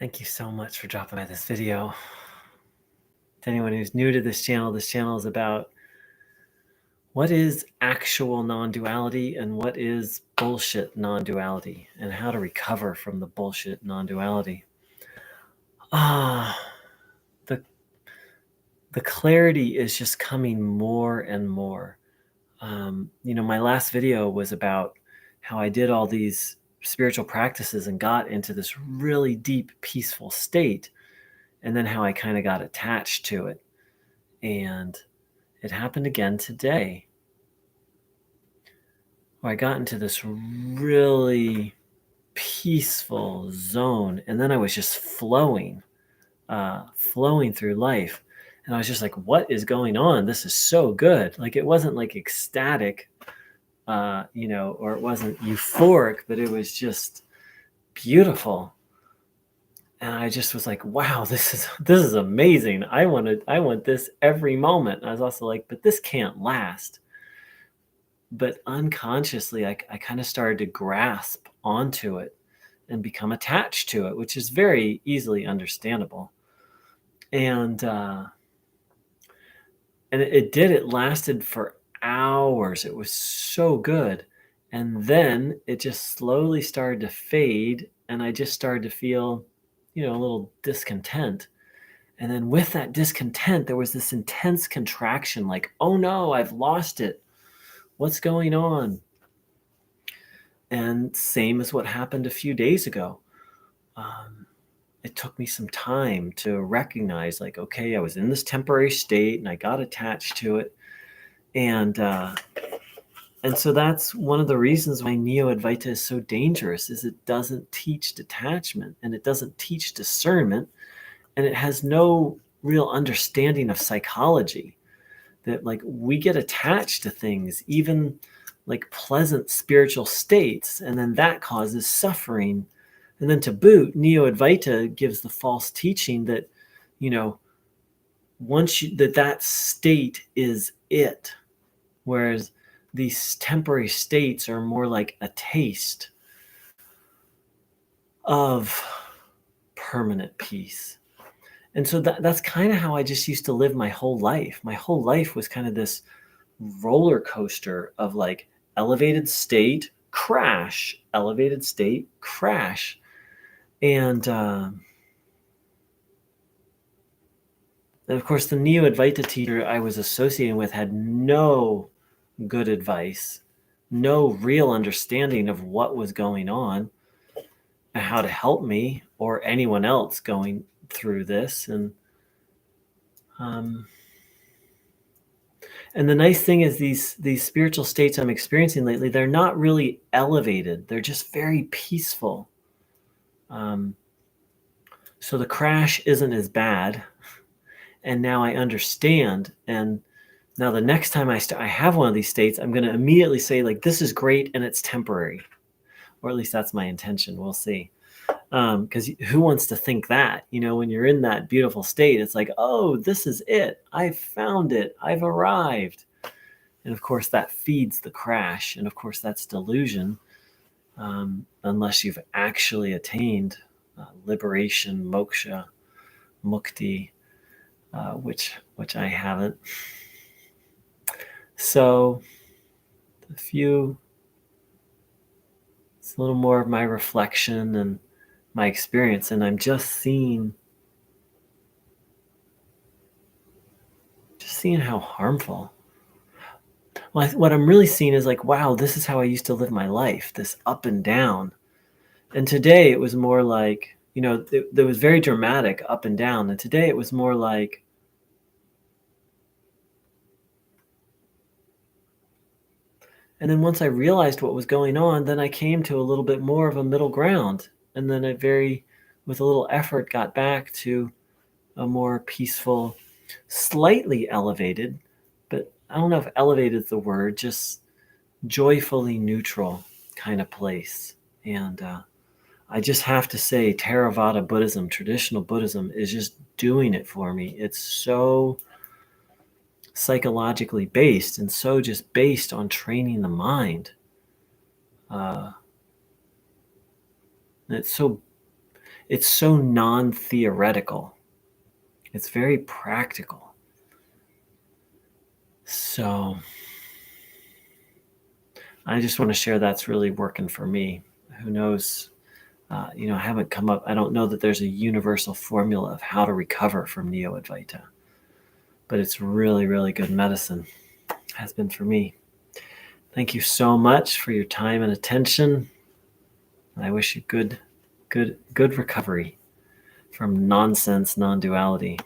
Thank you so much for dropping by this video. To anyone who's new to this channel is about what is actual non-duality and what is bullshit non-duality and how to recover from the bullshit non-duality. The clarity is just coming more and more. My last video was about how I did all these spiritual practices and got into this really deep, peaceful state, and then how I kind of got attached to it. And it happened again today, where I got into this really peaceful zone, and then I was just flowing through life. And I was just like, what is going on? This is so good. Like, it wasn't like ecstatic, or it wasn't euphoric, but it was just beautiful. And I just was like, wow, this is amazing. I want this every moment. And I was also like, but this can't last. But unconsciously, I kind of started to grasp onto it and become attached to it, which is very easily understandable. And it lasted for hours. It was so good. And then it just slowly started to fade, and I just started to feel, a little discontent. And then with that discontent, there was this intense contraction, like, oh no, I've lost it. What's going on? And same as what happened a few days ago. It took me some time to recognize, like, okay, I was in this temporary state and I got attached to it. And so that's one of the reasons why Neo-Advaita is so dangerous, is it doesn't teach detachment, and it doesn't teach discernment, and it has no real understanding of psychology. That, like, we get attached to things, even like pleasant spiritual states, and then that causes suffering. And then to boot, Neo-Advaita gives the false teaching that, once that state is it, whereas these temporary states are more like a taste of permanent peace. And so that's kind of how I just used to live my whole life. My whole life was kind of this roller coaster of, like, elevated state, crash, elevated state, crash. And of course, the Neo-Advaita teacher I was associating with had no good advice, no real understanding of what was going on and how to help me or anyone else going through this. And the nice thing is these spiritual states I'm experiencing lately, they're not really elevated. They're just very peaceful. So the crash isn't as bad. And now I understand. And now the next time I have one of these states, I'm going to immediately say, like, this is great and it's temporary. Or at least that's my intention. We'll see. Because who wants to think that? When you're in that beautiful state, it's like, oh, this is it. I've found it. I've arrived. And of course, that feeds the crash. And of course, that's delusion, unless you've actually attained liberation, moksha, mukti, which I haven't. So it's a little more of my reflection and my experience, and I'm just seeing how harmful. Well, what I'm really seeing is, like, wow, this is how I used to live my life, this up and down. And today it was more like, there was very dramatic up and down. And today it was more like, and then once I realized what was going on, then I came to a little bit more of a middle ground. And then with a little effort, got back to a more peaceful, slightly elevated, but I don't know if elevated is the word, just joyfully neutral kind of place. And I just have to say, Theravada Buddhism, traditional Buddhism, is just doing it for me. It's so psychologically based and so just based on training the mind. it's so non-theoretical. It's very practical. So I just want to share that's really working for me. Who knows? I haven't come up, I don't know that there's a universal formula of how to recover from Neo-Advaita, but it's really, really good medicine. Has been for me. Thank you so much for your time and attention. I wish you good recovery from nonsense, non-duality.